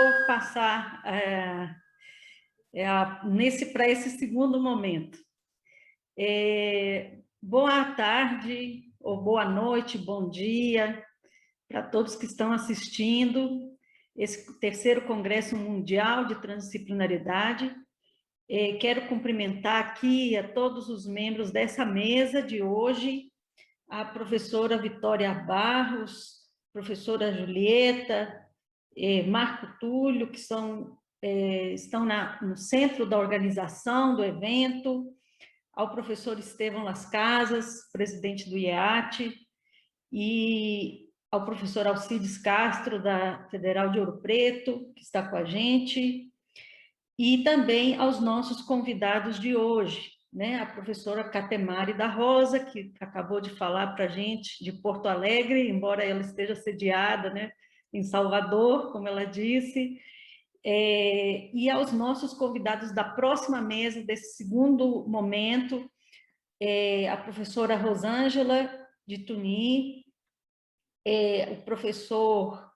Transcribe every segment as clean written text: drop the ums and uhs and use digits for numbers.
vou passar para esse segundo momento. Boa tarde, ou boa noite, bom dia para todos que estão assistindo esse terceiro Congresso Mundial de Transdisciplinaridade. Quero cumprimentar aqui a todos os membros dessa mesa de hoje, a professora Vitória Barros, professora Julieta, Marco Túlio, que estão no centro da organização do evento, ao professor Estevão Las Casas, presidente do IEAT, e ao professor Alcides Castro, da Federal de Ouro Preto, que está com a gente, e também aos nossos convidados de hoje, né? A professora Catemari da Rosa, que acabou de falar para a gente de Porto Alegre, embora ela esteja sediada, né, em Salvador, como ela disse, e aos nossos convidados da próxima mesa, desse segundo momento, a professora Rosângela de Tuni, o professor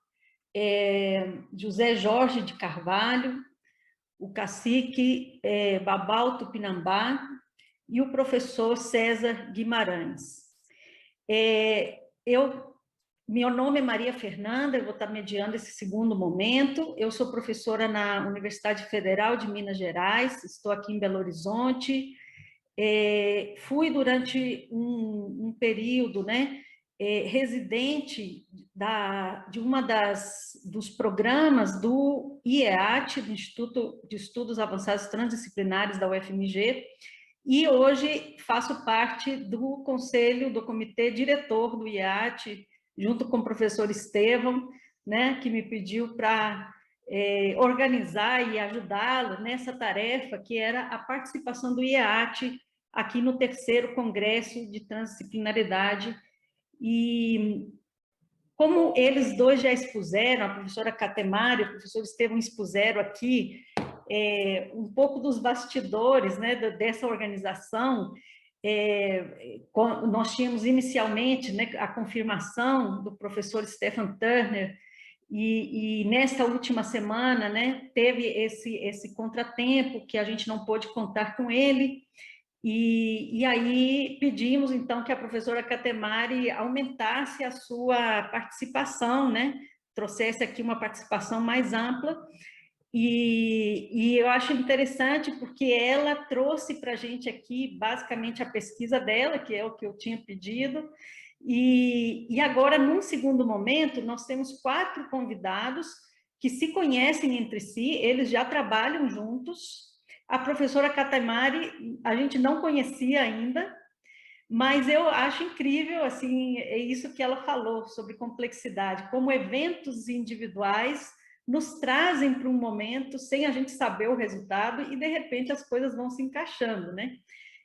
José Jorge de Carvalho, o cacique Babal Tupinambá e o professor César Guimarães. Meu nome é Maria Fernanda, eu vou estar mediando esse segundo momento. Eu sou professora na Universidade Federal de Minas Gerais, estou aqui em Belo Horizonte. Fui durante um período, né, residente de uma dos programas do IEAT, do Instituto de Estudos Avançados Transdisciplinares da UFMG, e hoje faço parte do conselho, do comitê diretor do IEAT, junto com o professor Estevão, né, que me pediu para organizar e ajudá-lo nessa tarefa, que era a participação do IEAT aqui no terceiro Congresso de Transdisciplinaridade. E como eles dois já expuseram, a professora Catemari e o professor Estevão expuseram aqui um pouco dos bastidores, né, dessa organização. Nós tínhamos inicialmente, né, a confirmação do professor Stephen Turner, e nesta última semana, né, teve esse contratempo que a gente não pôde contar com ele, e aí pedimos, então, que a professora Catemari aumentasse a sua participação, né, trouxesse aqui uma participação mais ampla, e eu acho interessante porque ela trouxe para a gente aqui, basicamente, a pesquisa dela, que é o que eu tinha pedido, e agora, num segundo momento, nós temos 4 convidados que se conhecem entre si, eles já trabalham juntos. A professora Catemari, a gente não conhecia ainda, mas eu acho incrível, assim, é isso que ela falou sobre complexidade, como eventos individuais nos trazem para um momento sem a gente saber o resultado e, de repente, as coisas vão se encaixando, né?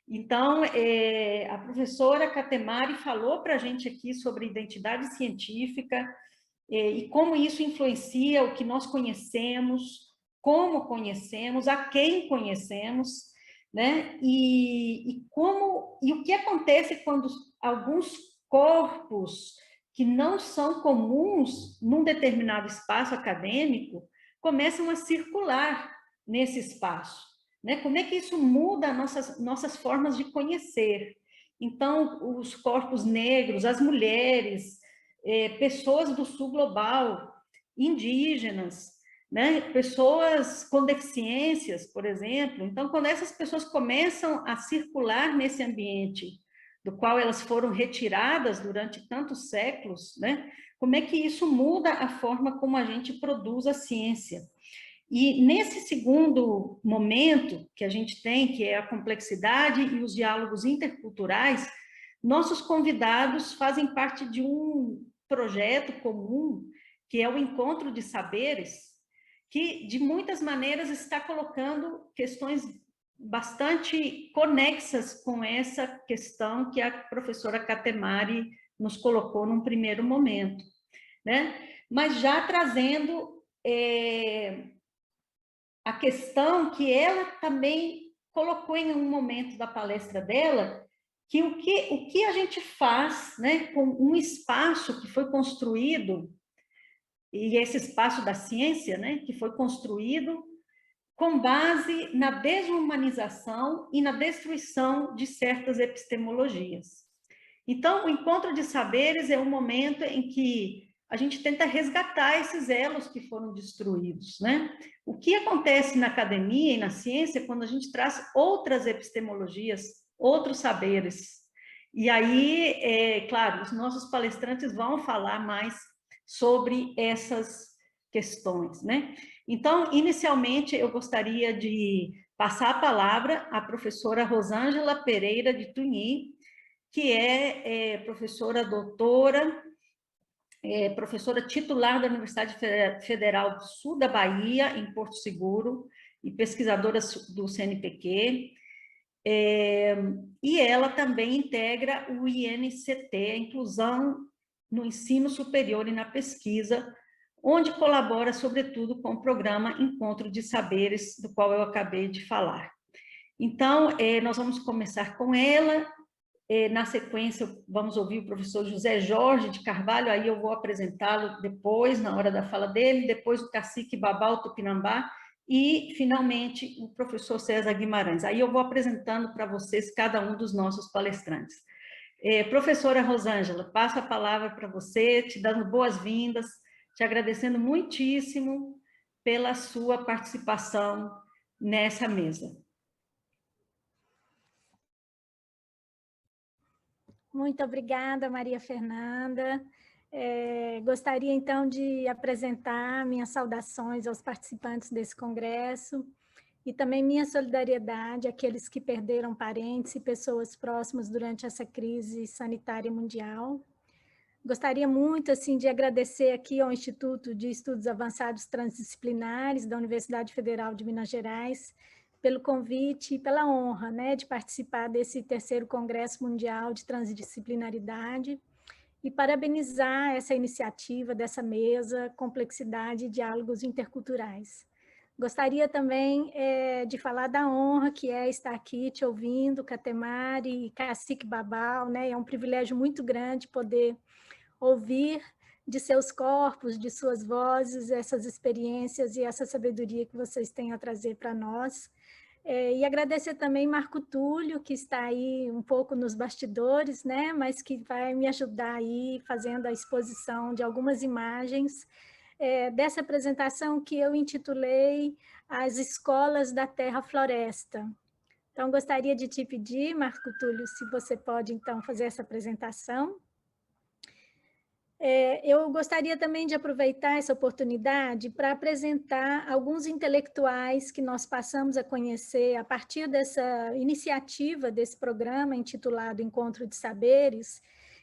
Então, a professora Catemari falou para a gente aqui sobre identidade científica e como isso influencia o que nós conhecemos, como conhecemos, a quem conhecemos, né? E o que acontece quando alguns corpos que não são comuns num determinado espaço acadêmico começam a circular nesse espaço, né? Como é que isso muda nossas formas de conhecer? Então, os corpos negros, as mulheres, pessoas do sul global, indígenas, né? Pessoas com deficiências, por exemplo. Então, quando essas pessoas começam a circular nesse ambiente do qual elas foram retiradas durante tantos séculos, né? Como é que isso muda a forma como a gente produz a ciência? E nesse segundo momento que a gente tem, que é a complexidade e os diálogos interculturais, nossos convidados fazem parte de um projeto comum, que é o Encontro de Saberes, que de muitas maneiras está colocando questões bastante conexas com essa questão que a professora Catemari nos colocou num primeiro momento, né? Mas já trazendo a questão que ela também colocou em um momento da palestra dela, que o que a gente faz, né, com um espaço que foi construído e esse espaço da ciência, né, que foi construído com base na desumanização e na destruição de certas epistemologias. Então, o encontro de saberes é um momento em que a gente tenta resgatar esses elos que foram destruídos, né? O que acontece na academia e na ciência quando a gente traz outras epistemologias, outros saberes. E aí, claro, os nossos palestrantes vão falar mais sobre essas questões, né? Então, inicialmente, eu gostaria de passar a palavra à professora Rosângela Pereira de Tunhi, que é professora doutora, professora titular da Universidade Federal do Sul da Bahia, em Porto Seguro, e pesquisadora do CNPq. E ela também integra o INCT, a Inclusão no Ensino Superior e na Pesquisa, onde colabora, sobretudo, com o programa Encontro de Saberes, do qual eu acabei de falar. Então, nós vamos começar com ela. Na sequência, vamos ouvir o professor José Jorge de Carvalho, aí eu vou apresentá-lo depois, na hora da fala dele, depois o cacique Babau Tupinambá, e, finalmente, o professor César Guimarães. Aí eu vou apresentando para vocês cada um dos nossos palestrantes. Professora Rosângela, passo a palavra para você, te dando boas-vindas, te agradecendo muitíssimo pela sua participação nessa mesa. Muito obrigada, Maria Fernanda. Gostaria, então, de apresentar minhas saudações aos participantes desse congresso e também minha solidariedade àqueles que perderam parentes e pessoas próximas durante essa crise sanitária mundial. Gostaria muito, assim, de agradecer aqui ao Instituto de Estudos Avançados Transdisciplinares da Universidade Federal de Minas Gerais, pelo convite e pela honra, né, de participar desse terceiro Congresso Mundial de Transdisciplinaridade e parabenizar essa iniciativa dessa mesa, Complexidade e Diálogos Interculturais. Gostaria também de falar da honra que é estar aqui te ouvindo, Catemari e Cacique Babau, né? É um privilégio muito grande poder ouvir de seus corpos, de suas vozes, essas experiências e essa sabedoria que vocês têm a trazer para nós. E agradecer também Marco Túlio, que está aí um pouco nos bastidores, né, mas que vai me ajudar aí fazendo a exposição de algumas imagens dessa apresentação que eu intitulei As Escolas da Terra Floresta. Então, gostaria de te pedir, Marco Túlio, se você pode, então, fazer essa apresentação. Eu gostaria também de aproveitar essa oportunidade para apresentar alguns intelectuais que nós passamos a conhecer a partir dessa iniciativa, desse programa intitulado Encontro de Saberes,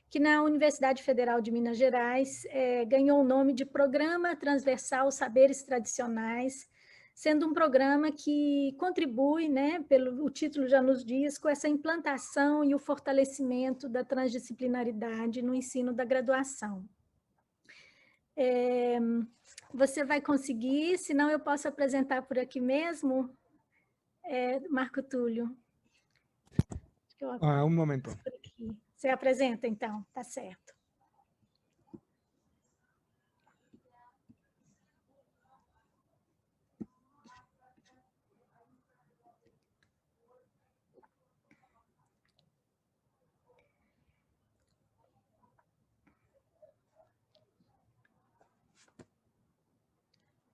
que na Universidade Federal de Minas Gerais ganhou o nome de Programa Transversal Saberes Tradicionais, sendo um programa que contribui, né, o título já nos diz, com essa implantação e o fortalecimento da transdisciplinaridade no ensino da graduação. Você vai conseguir, senão eu posso apresentar por aqui mesmo, Marco Túlio. Um momento. Você apresenta, então, tá certo.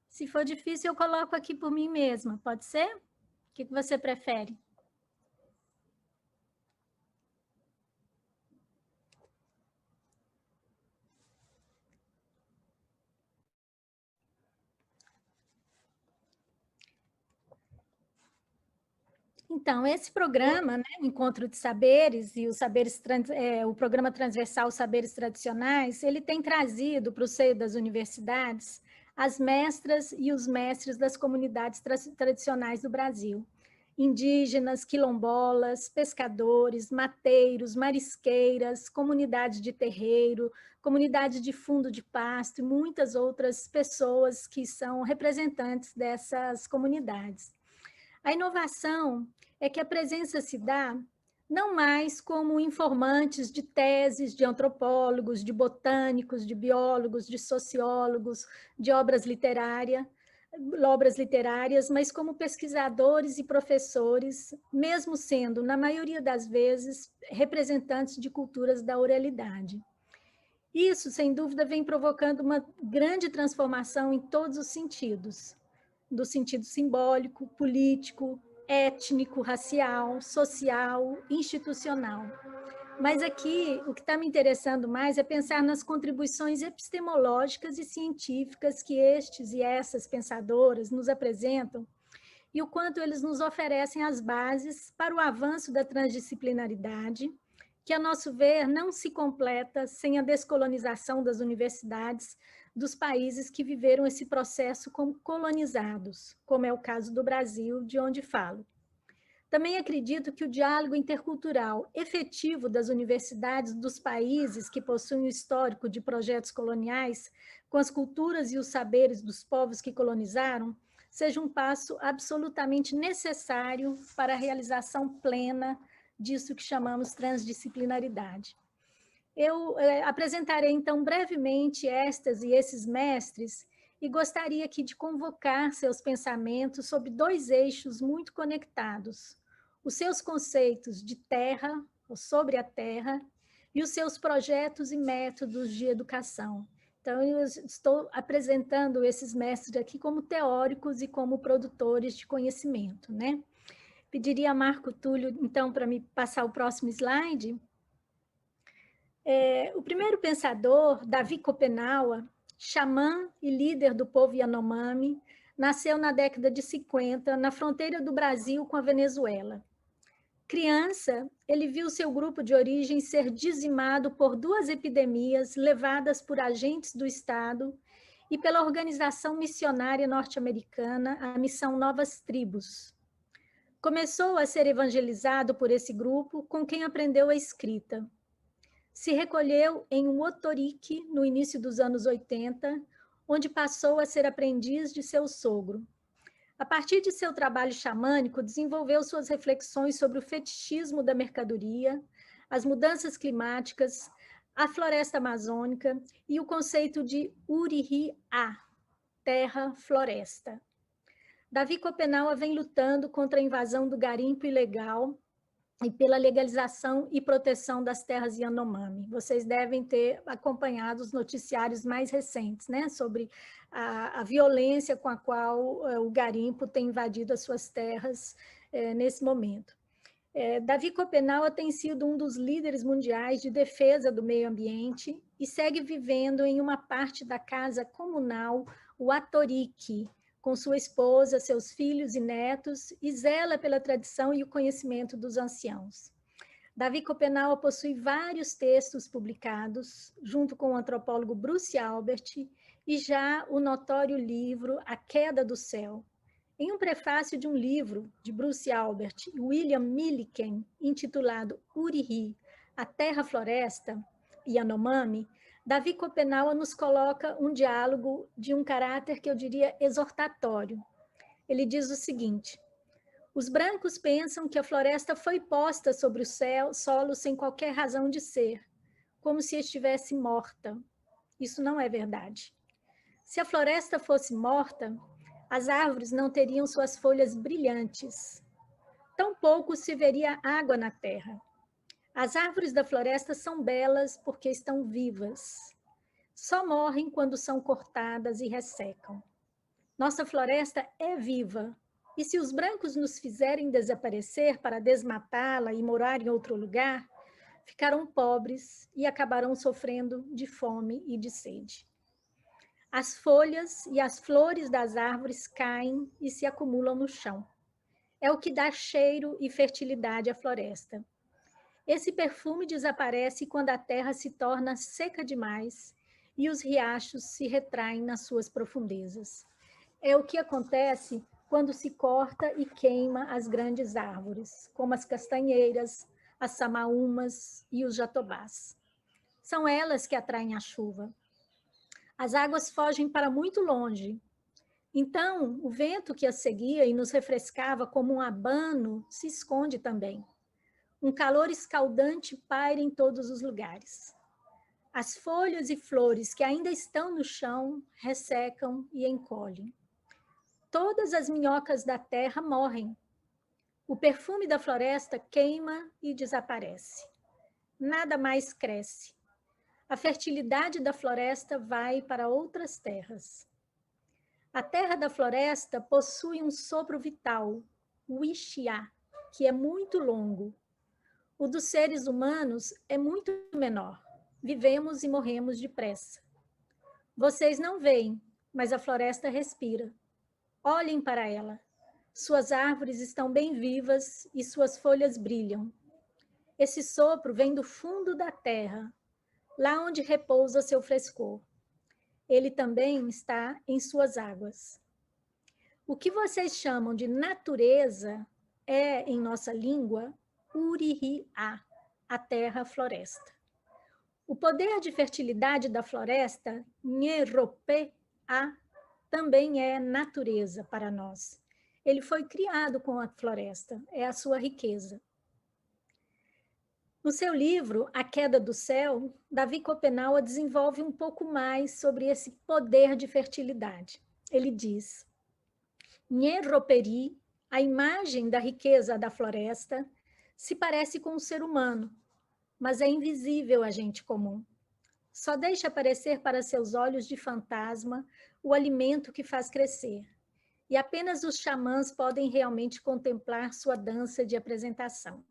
Se for difícil, eu coloco aqui por mim mesma, pode ser? O que você prefere? Então, esse programa, né, o Encontro de Saberes e o Programa Transversal Saberes Tradicionais, ele tem trazido para o seio das universidades as mestras e os mestres das comunidades tradicionais do Brasil, indígenas, quilombolas, pescadores, mateiros, marisqueiras, comunidades de terreiro, comunidades de fundo de pasto e muitas outras pessoas que são representantes dessas comunidades. A inovação é que a presença se dá não mais como informantes de teses de antropólogos, de botânicos, de biólogos, de sociólogos, de obras literárias, mas como pesquisadores e professores, mesmo sendo, na maioria das vezes, representantes de culturas da oralidade. Isso, sem dúvida, vem provocando uma grande transformação em todos os sentidos, do sentido simbólico, político, étnico, racial, social, institucional. Mas aqui, o que está me interessando mais é pensar nas contribuições epistemológicas e científicas que estes e essas pensadoras nos apresentam e o quanto eles nos oferecem as bases para o avanço da transdisciplinaridade, que, a nosso ver, não se completa sem a descolonização das universidades dos países que viveram esse processo como colonizados, como é o caso do Brasil, de onde falo. Também acredito que o diálogo intercultural efetivo das universidades dos países que possuem o histórico de projetos coloniais com as culturas e os saberes dos povos que colonizaram seja um passo absolutamente necessário para a realização plena disso que chamamos transdisciplinaridade. Eu apresentarei, então, brevemente estas e esses mestres e gostaria aqui de convocar seus pensamentos sobre dois eixos muito conectados: os seus conceitos de terra, ou sobre a terra, e os seus projetos e métodos de educação. Então, eu estou apresentando esses mestres aqui como teóricos e como produtores de conhecimento, né? Pediria a Marco Túlio, então, para me passar o próximo slide. O primeiro pensador, Davi Copenaua, xamã e líder do povo Yanomami, nasceu na década de 50, na fronteira do Brasil com a Venezuela. Criança, ele viu seu grupo de origem ser dizimado por duas epidemias levadas por agentes do Estado e pela organização missionária norte-americana, a Missão Novas Tribos. Começou a ser evangelizado por esse grupo, com quem aprendeu a escrita. Se recolheu em Otorique no início dos anos 80, onde passou a ser aprendiz de seu sogro. A partir de seu trabalho xamânico, desenvolveu suas reflexões sobre o fetichismo da mercadoria, as mudanças climáticas, a floresta amazônica e o conceito de Urihi-A, terra-floresta. Davi Copenaua vem lutando contra a invasão do garimpo ilegal e pela legalização e proteção das terras Yanomami. Vocês devem ter acompanhado os noticiários mais recentes, né, sobre a violência com a qual o garimpo tem invadido as suas terras nesse momento. Davi Copenaua tem sido um dos líderes mundiais de defesa do meio ambiente e segue vivendo em uma parte da casa comunal, o Atorique, com sua esposa, seus filhos e netos, e zela pela tradição e o conhecimento dos anciãos. Davi Copenaua possui vários textos publicados, junto com o antropólogo Bruce Albert, e já o notório livro A Queda do Céu. Em um prefácio de um livro de Bruce Albert e William Milliken, intitulado Urihi, a Terra-Floresta, Yanomami, Davi Copenaua nos coloca um diálogo de um caráter que eu diria exortatório. Ele diz o seguinte: os brancos pensam que a floresta foi posta sobre o solo sem qualquer razão de ser, como se estivesse morta. Isso não é verdade. Se a floresta fosse morta, as árvores não teriam suas folhas brilhantes. Tampouco se veria água na terra. As árvores da floresta são belas porque estão vivas. Só morrem quando são cortadas e ressecam. Nossa floresta é viva, e se os brancos nos fizerem desaparecer para desmatá-la e morar em outro lugar, ficarão pobres e acabarão sofrendo de fome e de sede. As folhas e as flores das árvores caem e se acumulam no chão. É o que dá cheiro e fertilidade à floresta. Esse perfume desaparece quando a terra se torna seca demais e os riachos se retraem nas suas profundezas. É o que acontece quando se corta e queima as grandes árvores, como as castanheiras, as samaúmas e os jatobás. São elas que atraem a chuva. As águas fogem para muito longe. Então, o vento que as seguia e nos refrescava como um abano se esconde também. Um calor escaldante paira em todos os lugares. As folhas e flores que ainda estão no chão ressecam e encolhem. Todas as minhocas da terra morrem. O perfume da floresta queima e desaparece. Nada mais cresce. A fertilidade da floresta vai para outras terras. A terra da floresta possui um sopro vital, o Ixiá, que é muito longo. O dos seres humanos é muito menor. Vivemos e morremos depressa. Vocês não veem, mas a floresta respira. Olhem para ela. Suas árvores estão bem vivas e suas folhas brilham. Esse sopro vem do fundo da terra, lá onde repousa seu frescor. Ele também está em suas águas. O que vocês chamam de natureza é, em nossa língua, Urihiá, a terra-floresta. O poder de fertilidade da floresta, Nheropê-á, também é natureza para nós. Ele foi criado com a floresta, é a sua riqueza. No seu livro, A Queda do Céu, Davi Copenaua desenvolve um pouco mais sobre esse poder de fertilidade. Ele diz: Nheroperi, a imagem da riqueza da floresta, se parece com o ser humano, mas é invisível a gente comum. Só deixa aparecer para seus olhos de fantasma o alimento que faz crescer. E apenas os xamãs podem realmente contemplar sua dança de apresentação.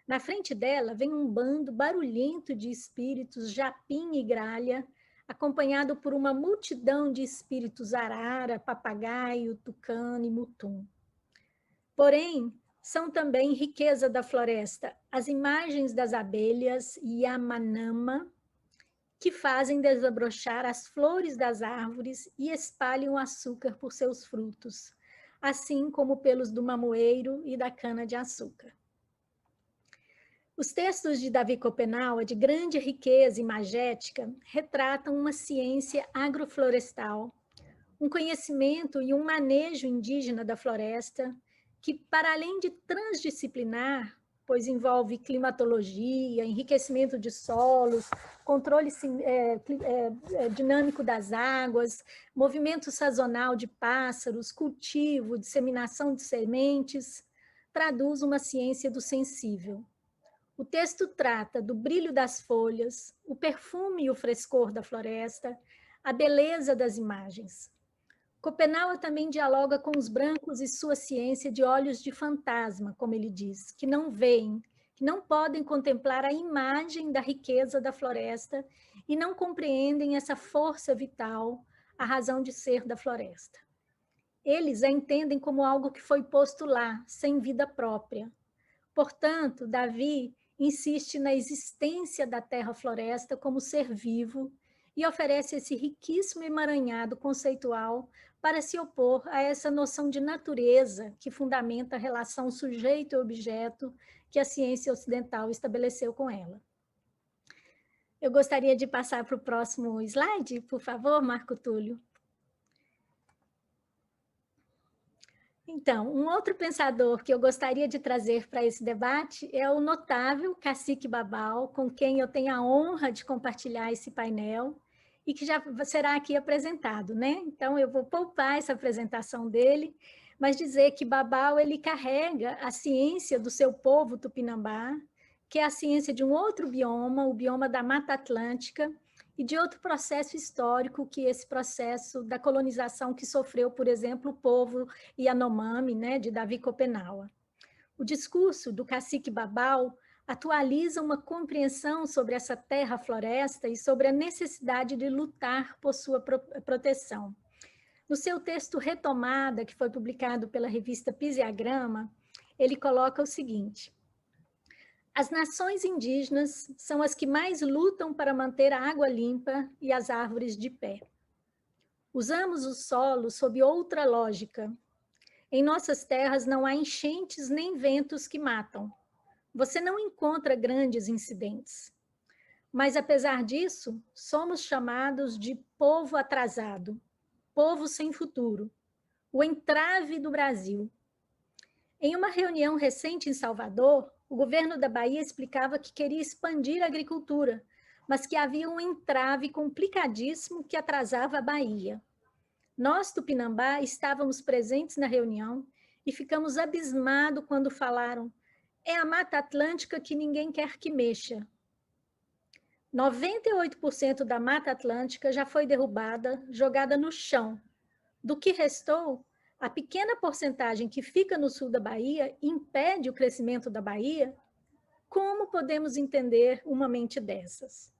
Na frente dela vem um bando barulhento de espíritos japim e gralha, acompanhado por uma multidão de espíritos arara, papagaio, tucano e mutum. Porém, são também riqueza da floresta as imagens das abelhas Yamanama, que fazem desabrochar as flores das árvores e espalham açúcar por seus frutos, assim como pelos do mamoeiro e da cana-de-açúcar. Os textos de Davi Copenaua, de grande riqueza imagética, retratam uma ciência agroflorestal, um conhecimento e um manejo indígena da floresta, que, para além de transdisciplinar, pois envolve climatologia, enriquecimento de solos, controle dinâmico das águas, movimento sazonal de pássaros, cultivo, disseminação de sementes, traduz uma ciência do sensível. O texto trata do brilho das folhas, o perfume e o frescor da floresta, a beleza das imagens. Copenaua também dialoga com os brancos e sua ciência de olhos de fantasma, como ele diz, que não veem, que não podem contemplar a imagem da riqueza da floresta e não compreendem essa força vital, a razão de ser da floresta. Eles a entendem como algo que foi posto lá, sem vida própria. Portanto, Davi insiste na existência da terra-floresta como ser vivo e oferece esse riquíssimo emaranhado conceitual para se opor a essa noção de natureza que fundamenta a relação sujeito e objeto que a ciência ocidental estabeleceu com ela. Eu gostaria de passar para o próximo slide, por favor, Marco Túlio. Então, um outro pensador que eu gostaria de trazer para esse debate é o notável Cacique Babau, com quem eu tenho a honra de compartilhar esse painel e que já será aqui apresentado, né? Então, eu vou poupar essa apresentação dele, mas dizer que Babau ele carrega a ciência do seu povo tupinambá, que é a ciência de um outro bioma, o bioma da Mata Atlântica, e de outro processo histórico, que esse processo da colonização que sofreu, por exemplo, o povo Yanomami, né, de Davi Copenaua. O discurso do Cacique Babau atualiza uma compreensão sobre essa terra-floresta e sobre a necessidade de lutar por sua proteção. No seu texto Retomada, que foi publicado pela revista Pisiagrama, ele coloca o seguinte: as nações indígenas são as que mais lutam para manter a água limpa e as árvores de pé. Usamos o solo sob outra lógica. Em nossas terras não há enchentes nem ventos que matam. Você não encontra grandes incidentes. Mas, apesar disso, somos chamados de povo atrasado, povo sem futuro, o entrave do Brasil. Em uma reunião recente em Salvador, O governo da Bahia explicava que queria expandir a agricultura, mas que havia um entrave complicadíssimo que atrasava a Bahia. Nós, Tupinambá, estávamos presentes na reunião e ficamos abismados quando falaram: é a Mata Atlântica que ninguém quer que mexa. 98% da Mata Atlântica já foi derrubada, jogada no chão. Do que restou, a pequena porcentagem que fica no sul da Bahia impede o crescimento da Bahia. Como podemos entender uma mente dessas?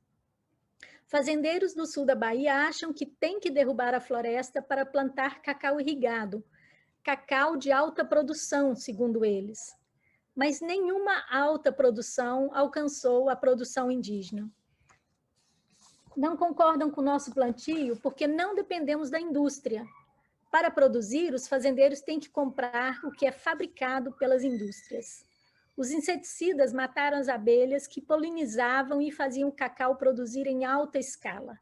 Fazendeiros do sul da Bahia acham que tem que derrubar a floresta para plantar cacau irrigado, cacau de alta produção, segundo eles. Mas nenhuma alta produção alcançou a produção indígena. Não concordam com o nosso plantio porque não dependemos da indústria. Para produzir, os fazendeiros têm que comprar o que é fabricado pelas indústrias. Os inseticidas mataram as abelhas que polinizavam e faziam o cacau produzir em alta escala.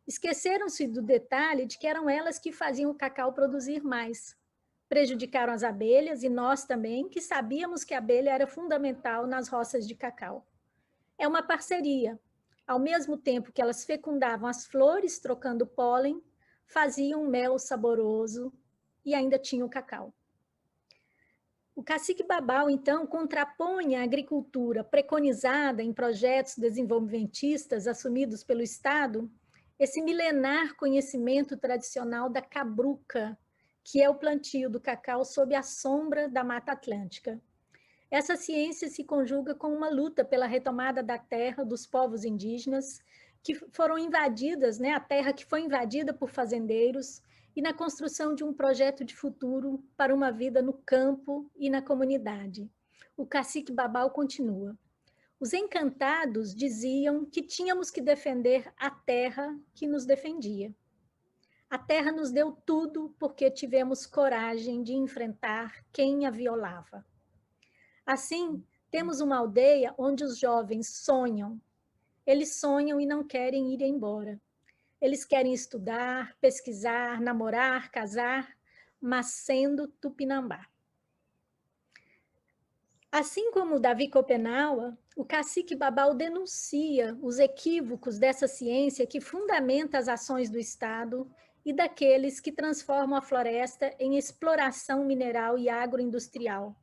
Esqueceram-se do detalhe de que eram elas que faziam o cacau produzir mais. Prejudicaram as abelhas e nós também, que sabíamos que a abelha era fundamental nas roças de cacau. É uma parceria. Ao mesmo tempo que elas fecundavam as flores, trocando pólen, faziam um mel saboroso e ainda tinham o cacau. O cacique Babau, então, contrapõe a agricultura preconizada em projetos desenvolvimentistas assumidos pelo Estado, esse milenar conhecimento tradicional da cabruca, que é o plantio do cacau sob a sombra da Mata Atlântica. Essa ciência se conjuga com uma luta pela retomada da terra dos povos indígenas, que foram invadidas, né, a terra que foi invadida por fazendeiros, e na construção de um projeto de futuro para uma vida no campo e na comunidade. O cacique Babau continua. Os encantados diziam que tínhamos que defender a terra que nos defendia. A terra nos deu tudo porque tivemos coragem de enfrentar quem a violava. Assim, temos uma aldeia onde os jovens sonham. Eles sonham e não querem ir embora. Eles querem estudar, pesquisar, namorar, casar, mas sendo Tupinambá. Assim como Davi Copenaua, o cacique Babau denuncia os equívocos dessa ciência que fundamenta as ações do Estado e daqueles que transformam a floresta em exploração mineral e agroindustrial,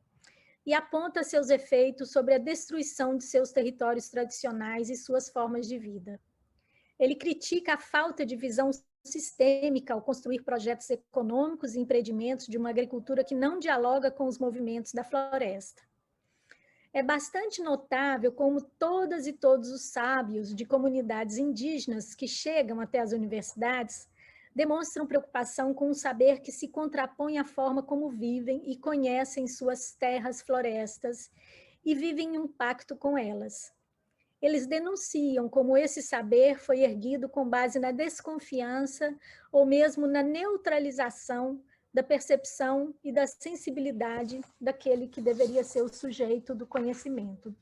e aponta seus efeitos sobre a destruição de seus territórios tradicionais e suas formas de vida. Ele critica a falta de visão sistêmica ao construir projetos econômicos e empreendimentos de uma agricultura que não dialoga com os movimentos da floresta. É bastante notável como todas e todos os sábios de comunidades indígenas que chegam até as universidades demonstram preocupação com o saber que se contrapõe à forma como vivem e conhecem suas terras florestas e vivem em um pacto com elas. Eles denunciam como esse saber foi erguido com base na desconfiança ou mesmo na neutralização da percepção e da sensibilidade daquele que deveria ser o sujeito do conhecimento.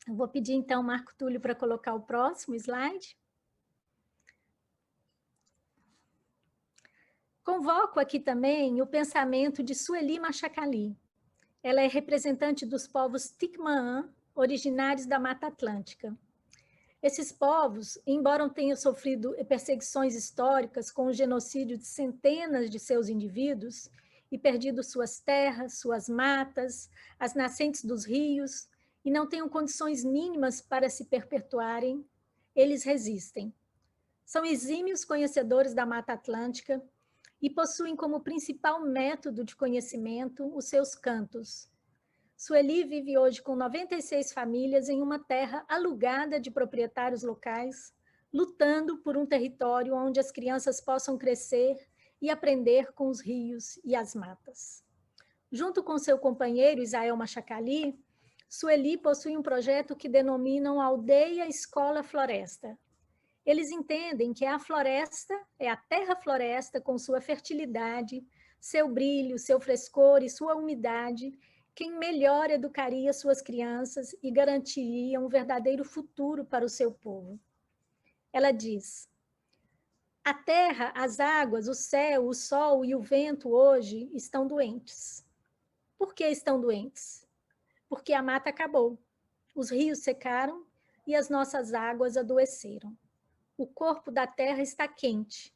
Eu vou pedir, então, Marco Túlio para colocar o próximo slide. Convoco aqui também o pensamento de Sueli Machacali. Ela é representante dos povos Ticmaã, originários da Mata Atlântica. Esses povos, embora tenham sofrido perseguições históricas com o genocídio de centenas de seus indivíduos e perdido suas terras, suas matas, as nascentes dos rios, e não tenham condições mínimas para se perpetuarem, eles resistem. São exímios conhecedores da Mata Atlântica e possuem como principal método de conhecimento os seus cantos. Sueli vive hoje com 96 famílias em uma terra alugada de proprietários locais, lutando por um território onde as crianças possam crescer e aprender com os rios e as matas. Junto com seu companheiro Isael Machacali, Sueli possui um projeto que denominam Aldeia Escola Floresta. Eles entendem que a floresta é a terra-floresta com sua fertilidade, seu brilho, seu frescor e sua umidade, quem melhor educaria suas crianças e garantiria um verdadeiro futuro para o seu povo. Ela diz: a terra, as águas, o céu, o sol e o vento hoje estão doentes. Por que estão doentes? porque a mata acabou, os rios secaram e as nossas águas adoeceram. O corpo da terra está quente.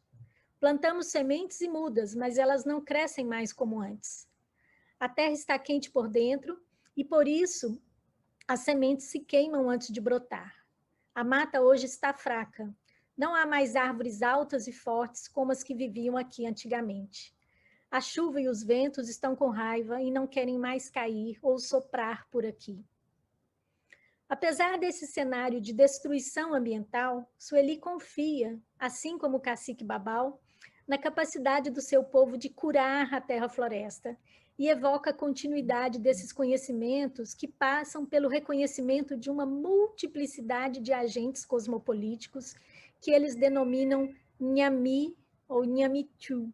Plantamos sementes e mudas, mas elas não crescem mais como antes. A terra está quente por dentro e, por isso, as sementes se queimam antes de brotar. A mata hoje está fraca. Não há mais árvores altas e fortes como as que viviam aqui antigamente. A chuva e os ventos estão com raiva e não querem mais cair ou soprar por aqui. Apesar desse cenário de destruição ambiental, Sueli confia, assim como o cacique Babau, na capacidade do seu povo de curar a terra-floresta e evoca a continuidade desses conhecimentos que passam pelo reconhecimento de uma multiplicidade de agentes cosmopolíticos que eles denominam Nhami ou Nhamitu.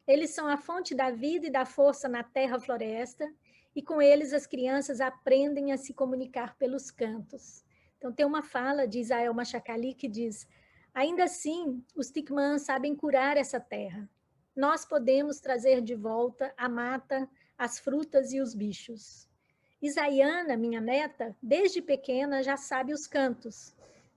Eles são a fonte da vida e da força na terra-floresta, e com eles as crianças aprendem a se comunicar pelos cantos. Então tem uma fala de Isael Machacali que diz: ainda assim, os Ticmãs sabem curar essa terra. Nós podemos trazer de volta a mata, as frutas e os bichos. Isaiana, minha neta, desde pequena já sabe os cantos.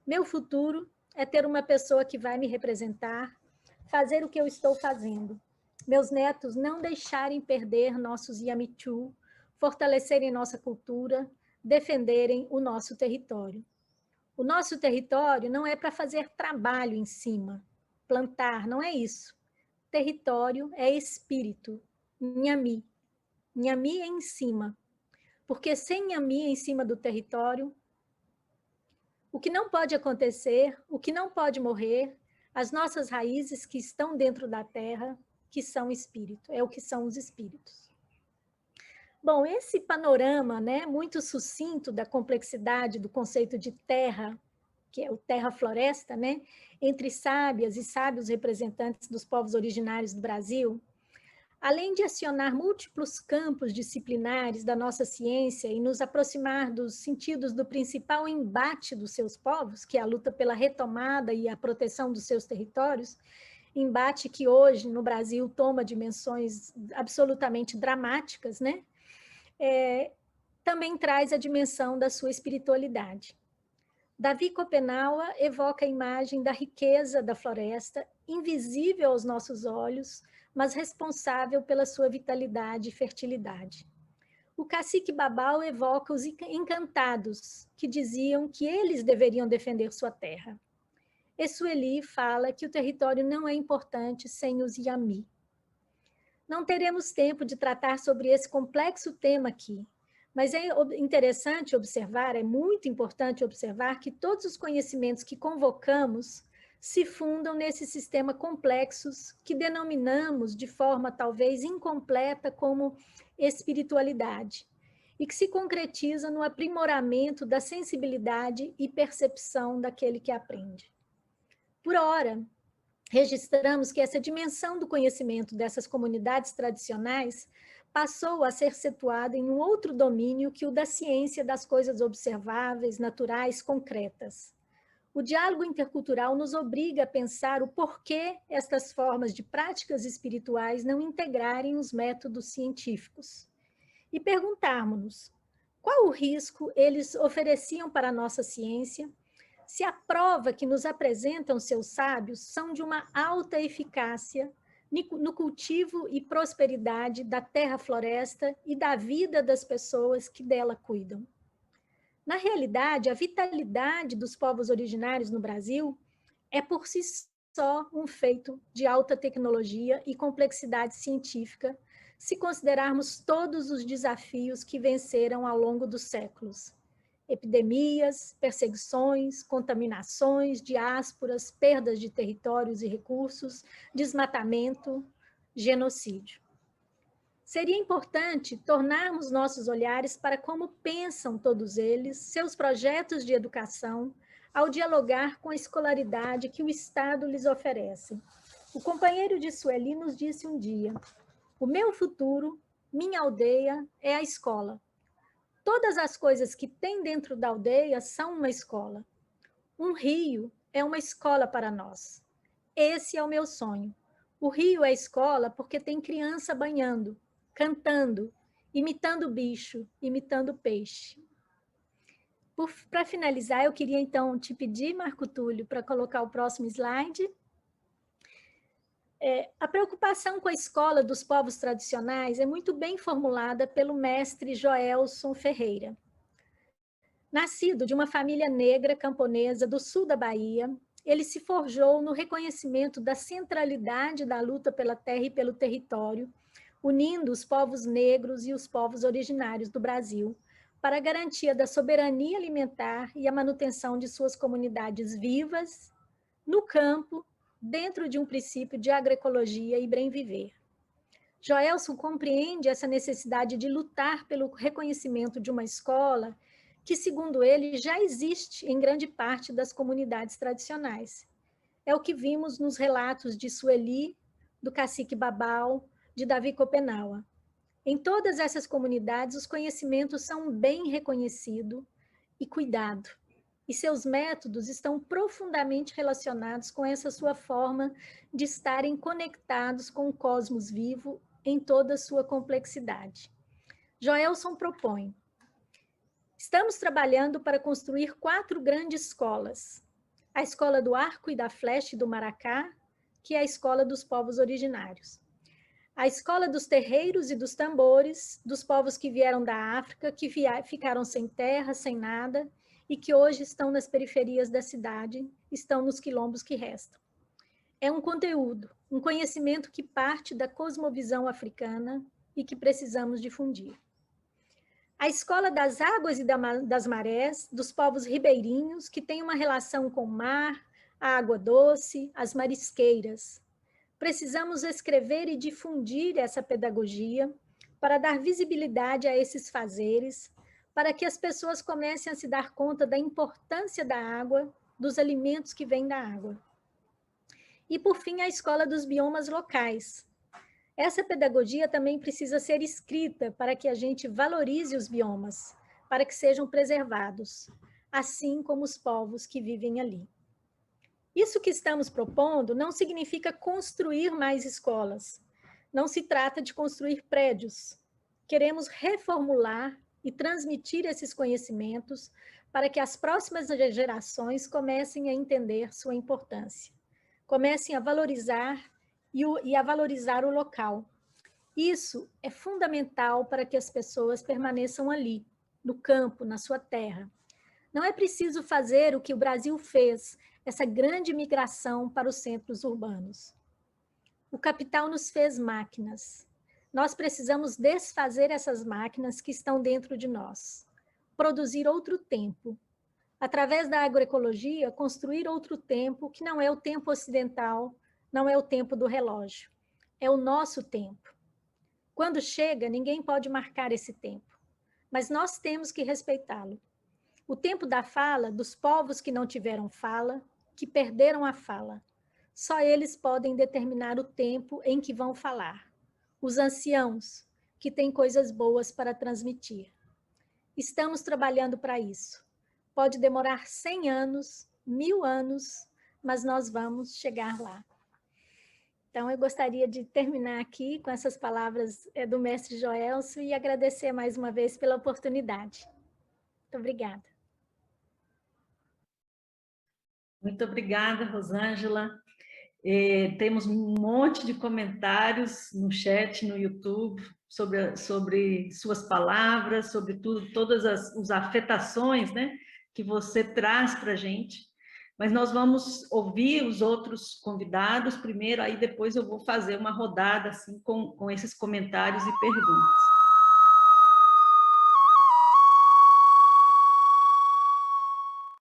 Meu futuro é ter uma pessoa que vai me representar, fazer o que eu estou fazendo. Meus netos não deixarem perder nossos Yamichu, fortalecerem nossa cultura, defenderem o nosso território. O nosso território não é para fazer trabalho em cima, plantar, não é isso. Território é espírito, Nhami. Nhami é em cima. Porque sem Nhami em cima do território, o que não pode acontecer, o que não pode morrer, as nossas raízes que estão dentro da terra, que são espírito, é o que são os espíritos. Bom, esse panorama, né, muito sucinto da complexidade do conceito de terra, que é o terra-floresta, né, entre sábias e sábios representantes dos povos originários do Brasil, além de acionar múltiplos campos disciplinares da nossa ciência e nos aproximar dos sentidos do principal embate dos seus povos, que é a luta pela retomada e a proteção dos seus territórios, embate que hoje no Brasil toma dimensões absolutamente dramáticas, né? Também traz a dimensão da sua espiritualidade. Davi Copenaua evoca a imagem da riqueza da floresta, invisível aos nossos olhos, mas responsável pela sua vitalidade e fertilidade. O cacique Babau evoca os encantados, que diziam que eles deveriam defender sua terra. E Sueli fala que o território não é importante sem os Yami. Não teremos tempo de tratar sobre esse complexo tema aqui, mas é interessante observar, é muito importante observar que todos os conhecimentos que convocamos se fundam nesse sistema complexos que denominamos de forma talvez incompleta como espiritualidade e que se concretiza no aprimoramento da sensibilidade e percepção daquele que aprende. Por ora, registramos que essa dimensão do conhecimento dessas comunidades tradicionais passou a ser situada em um outro domínio que o da ciência das coisas observáveis, naturais, concretas. O diálogo intercultural nos obriga a pensar o porquê estas formas de práticas espirituais não integrarem os métodos científicos. E perguntarmos-nos qual o risco eles ofereciam para a nossa ciência, se a prova que nos apresentam seus sábios são de uma alta eficácia no cultivo e prosperidade da terra-floresta e da vida das pessoas que dela cuidam. Na realidade, a vitalidade dos povos originários no Brasil é por si só um feito de alta tecnologia e complexidade científica, se considerarmos todos os desafios que venceram ao longo dos séculos. Epidemias, perseguições, contaminações, diásporas, perdas de territórios e recursos, desmatamento, genocídio. Seria importante tornarmos nossos olhares para como pensam todos eles, seus projetos de educação, ao dialogar com a escolaridade que o Estado lhes oferece. O companheiro de Sueli nos disse um dia: o meu futuro, minha aldeia, é a escola. Todas as coisas que tem dentro da aldeia são uma escola. Um rio é uma escola para nós. Esse é o meu sonho. O rio é escola porque tem criança banhando, cantando imitando o bicho, imitando o peixe. Para finalizar, eu queria então te pedir, Marco Túlio, para colocar o próximo slide. A preocupação com a escola dos povos tradicionais é muito bem formulada pelo mestre Joelson Ferreira. Nascido de uma família negra camponesa do sul da Bahia, ele se forjou no reconhecimento da centralidade da luta pela terra e pelo território, unindo os povos negros e os povos originários do Brasil, para a garantia da soberania alimentar e a manutenção de suas comunidades vivas, no campo, dentro de um princípio de agroecologia e bem viver. Joelson compreende essa necessidade de lutar pelo reconhecimento de uma escola que, segundo ele, já existe em grande parte das comunidades tradicionais. É o que vimos nos relatos de Sueli, do cacique Babau, de Davi Copenaua. Em todas essas comunidades, os conhecimentos são bem reconhecidos e cuidados, e seus métodos estão profundamente relacionados com essa sua forma de estarem conectados com o cosmos vivo em toda a sua complexidade. Joelson propõe: estamos trabalhando para construir 4 grandes escolas. A escola do arco e da flecha e do maracá, que é a escola dos povos originários. A escola dos terreiros e dos tambores, dos povos que vieram da África, que ficaram sem terra, sem nada, e que hoje estão nas periferias da cidade, estão nos quilombos que restam. É um conteúdo, um conhecimento que parte da cosmovisão africana e que precisamos difundir. A escola das águas e das marés, dos povos ribeirinhos, que tem uma relação com o mar, a água doce, as marisqueiras. Precisamos escrever e difundir essa pedagogia para dar visibilidade a esses fazeres, para que as pessoas comecem a se dar conta da importância da água, dos alimentos que vêm da água. E, por fim, a escola dos biomas locais. Essa pedagogia também precisa ser escrita para que a gente valorize os biomas, para que sejam preservados, assim como os povos que vivem ali. Isso que estamos propondo não significa construir mais escolas. Não se trata de construir prédios. Queremos reformular e transmitir esses conhecimentos para que as próximas gerações comecem a entender sua importância. Comecem a valorizar e a valorizar o local. Isso é fundamental para que as pessoas permaneçam ali, no campo, na sua terra. Não é preciso fazer o que o Brasil fez, essa grande migração para os centros urbanos. O capital nos fez máquinas. Nós precisamos desfazer essas máquinas que estão dentro de nós. Produzir outro tempo. Através da agroecologia, construir outro tempo que não é o tempo ocidental, não é o tempo do relógio. É o nosso tempo. Quando chega, ninguém pode marcar esse tempo, mas nós temos que respeitá-lo. O tempo da fala dos povos que não tiveram fala, que perderam a fala. Só eles podem determinar o tempo em que vão falar. Os anciãos, que têm coisas boas para transmitir. Estamos trabalhando para isso. Pode demorar 100 anos, 1000 anos, mas nós vamos chegar lá. Então, eu gostaria de terminar aqui com essas palavras do mestre Joelson e agradecer mais uma vez pela oportunidade. Muito obrigada. Muito obrigada, Rosângela. Temos um monte de comentários no chat, no YouTube, sobre suas palavras, sobre tudo, todas as afetações, né, que você traz para a gente. Mas nós vamos ouvir os outros convidados primeiro, aí depois eu vou fazer uma rodada assim, com esses comentários e perguntas.